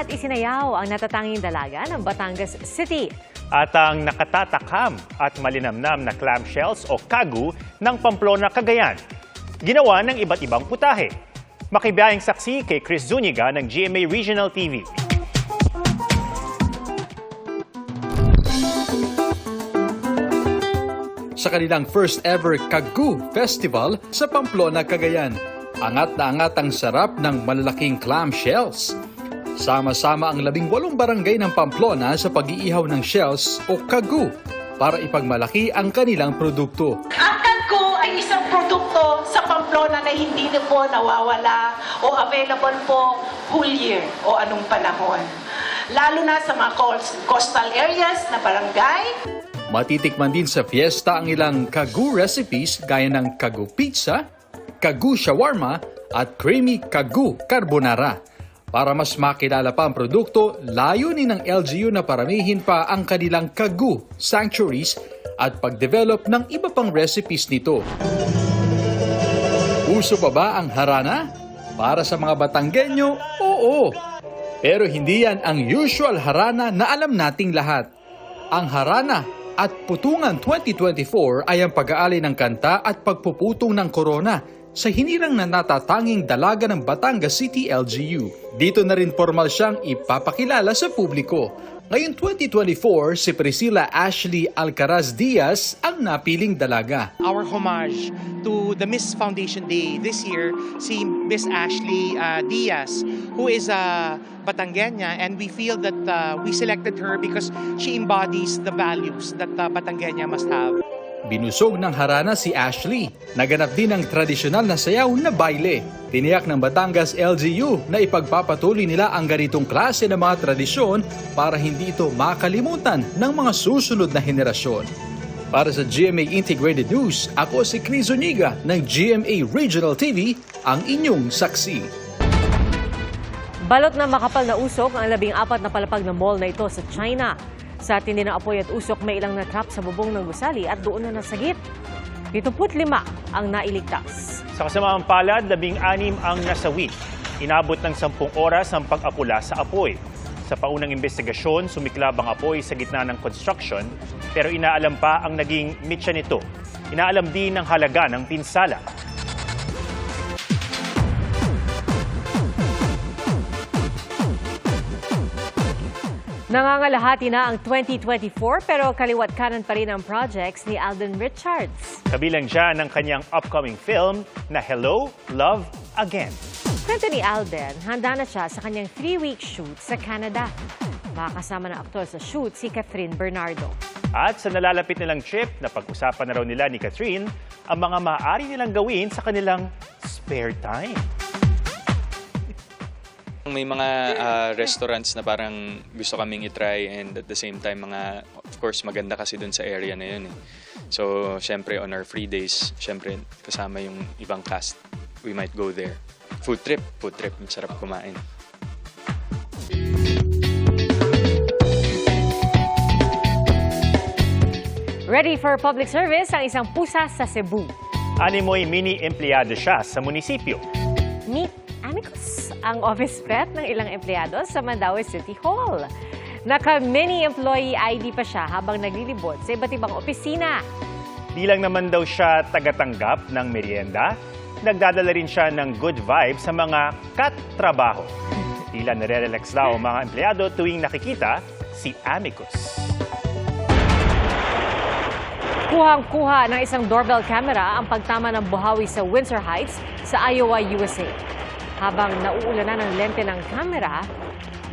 at isinayaw ang natatanging dalaga ng Batangas City. At ang nakatatakam at malinamnam na clamshells o kagu ng Pamplona, Cagayan. Ginawa ng iba't ibang putahe. Makibiyahing saksi kay Chris Zuniga ng GMA Regional TV. Sa kanilang first ever Kagu Festival sa Pamplona, Cagayan. Angat na angat ang sarap ng malalaking clamshells. Sama-sama ang 18 barangay ng Pamplona sa pag-iihaw ng shells o Kagu para ipagmalaki ang kanilang produkto. Ang Kagu ay isang produkto sa Pamplona na hindi na po nawawala o available po whole year o anong panahon. Lalo na sa mga coastal areas na barangay. Matitikman din sa fiesta ang ilang Kagu recipes gaya ng Kagu Pizza, Kagu Shawarma at Creamy Kagu Carbonara. Para mas makilala pa ang produkto, layunin ng LGU na paramihin pa ang kanilang Kagu sanctuaries at pag-develop ng iba pang recipes nito. Uso pa ba ang harana? Para sa mga Batanggenyo, oo. Pero hindi yan ang usual harana na alam nating lahat. Ang harana at Putungan 2024 ay ang pag-aali ng kanta at pagpuputong ng korona sa hinirang na natatanging dalaga ng Batangas City LGU. Dito na rin formal siyang ipapakilala sa publiko. Ngayong 2024, si Priscilla Ashley Alcaraz Diaz ang napiling dalaga. Our homage to the Miss Foundation Day this year, si Miss Ashley Diaz, who is a Batangueña, and we feel that we selected her because she embodies the values that Batangueña must have. Binusog ng harana si Ashley. Naganap din ang tradisyonal na sayaw na baile. Tiniyak ng Batangas LGU na ipagpapatuloy nila ang ganitong klase ng mga tradisyon para hindi ito makalimutan ng mga susunod na henerasyon. Para sa GMA Integrated News, ako si Chris Zuniga ng GMA Regional TV, ang inyong saksi. Balot na makapal na usok ang 14 na palapag na mall na ito sa China. Sa tindi ng apoy at usok, may ilang natrap sa bubong ng gusali at doon na nasagip. 75 ang nailigtas. Sa kasamaang palad, 16 ang nasawi. Inabot ng 10 oras ang pag-apula sa apoy. Sa paunang investigasyon, sumiklab ang apoy sa gitna ng construction, pero inaalam pa ang naging mitya nito. Inaalam din ang halaga ng pinsala. Nangangalahati na ang 2024 pero kaliwat kanan pa rin ang projects ni Alden Richards. Kabilang dyan ang kanyang upcoming film na Hello, Love, Again. Kwento ni Alden, handa na siya sa kanyang 3-week shoot sa Canada. Makakasama ng aktor sa shoot si Catherine Bernardo. At sa nalalapit nilang trip, napag-usapan na raw nila ni Catherine ang mga maaari nilang gawin sa kanilang spare time. May mga restaurants na parang gusto kaming itry, and at the same time, of course, maganda kasi dun sa area na yun. So, syempre, on our free days, syempre, kasama yung ibang cast, we might go there. Food trip, masarap kumain. Ready for public service ang isang pusa sa Cebu. Animoy mini empleyado siya sa munisipyo. Meet Amicus, ang office pet ng ilang empleyado sa Mandaue City Hall. Naka-mini employee ID pa siya habang naglilibot sa iba't ibang opisina. Di lang naman daw siya tagatanggap ng merienda, nagdadala rin siya ng good vibes sa mga katrabaho. Tila nare-relax daw ang mga empleyado tuwing nakikita si Amicus. Kuhang-kuha ng isang doorbell camera ang pagtama ng buhawi sa Windsor Heights sa Iowa, USA. Habang nauulanan ng lente ng kamera,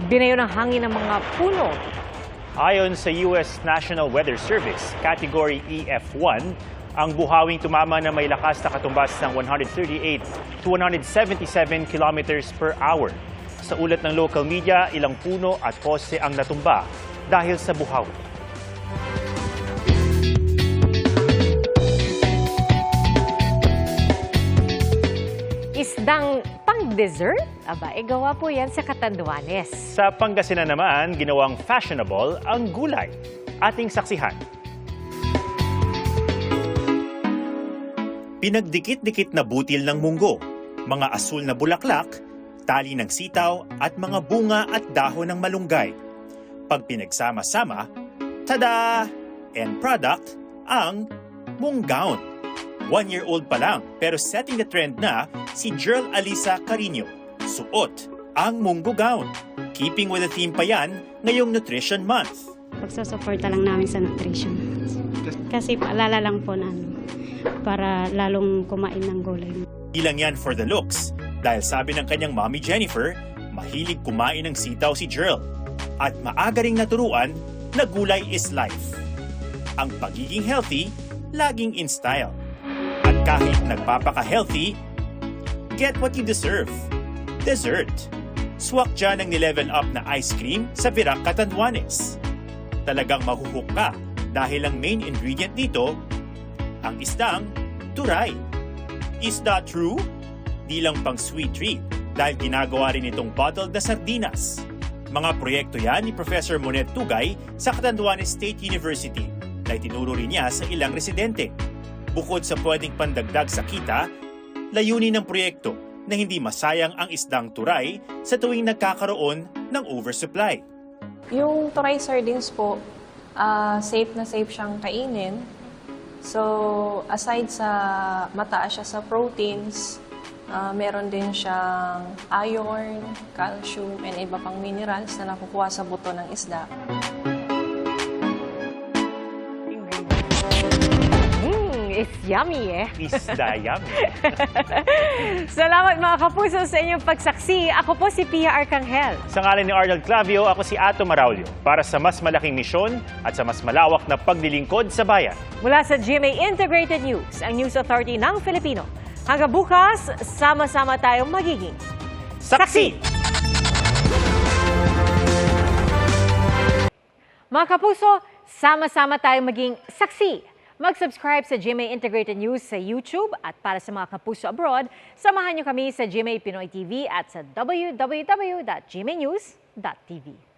binayo ng hangin ng mga puno. Ayon sa US National Weather Service, Category EF1, ang buhawing tumama na may lakas na katumbas ng 138 to 177 kilometers per hour. Sa ulat ng local media, ilang puno at poste ang natumba dahil sa buhawi. Isdang pang-dessert? Aba, gawa po yan sa Catanduanes. Sa Pangasinan naman, ginawang fashionable ang gulay. Ating saksihan. Pinagdikit-dikit na butil ng munggo, mga asul na bulaklak, tali ng sitaw at mga bunga at dahon ng malunggay. Pag pinagsama-sama, tada! End product, ang munggaon. 1-year-old pa lang pero setting the trend na si Jerl Alisa Carino. Suot ang munggo gown. Keeping with the theme pa yan ngayong Nutrition Month. Pagsusuporta lang namin sa nutrition. Kasi paalala lang po na para lalong kumain ng gulay. Di lang yan for the looks dahil sabi ng kanyang mommy Jennifer, mahilig kumain ng sitaw si Jerl. At maaga ring naturuan na gulay is life. Ang pagiging healthy, laging in style. At kahit nagpapaka-healthy, get what you deserve. Dessert. Swak dyan ang nilevel up na ice cream sa Virac Catanduanes. Talagang mahuhook ka dahil ang main ingredient dito, ang isdang turay. Is that true? Di lang pang sweet treat dahil ginagawa rin itong bottled na sardinas. Mga proyekto yan ni Professor Monet Tugay sa Catanduanes State University na itinuro rin niya sa ilang residente. Bukod sa pwedeng pandagdag sa kita, layunin ng proyekto na hindi masayang ang isdang turay sa tuwing nagkakaroon ng oversupply. Yung turay sardines po, safe na safe siyang kainin. So, aside sa mataas siya sa proteins, meron din siyang iron, calcium, and iba pang minerals na nakukuha sa buto ng isda. It's yummy eh. Isda yummy. Salamat mga kapuso sa inyong pagsaksi. Ako po si Pia Arcangel. Sa ngalan ni Arnold Clavio, ako si Ato Maraulio para sa mas malaking misyon at sa mas malawak na paglilingkod sa bayan. Mula sa GMA Integrated News, ang News Authority ng Filipino. Hanggang bukas, sama-sama tayong magiging Saksi! Mga kapuso, sama-sama tayong maging saksi. Mag-subscribe sa GMA Integrated News sa YouTube at para sa mga kapuso abroad, samahan niyo kami sa GMA Pinoy TV at sa www.gmanews.tv.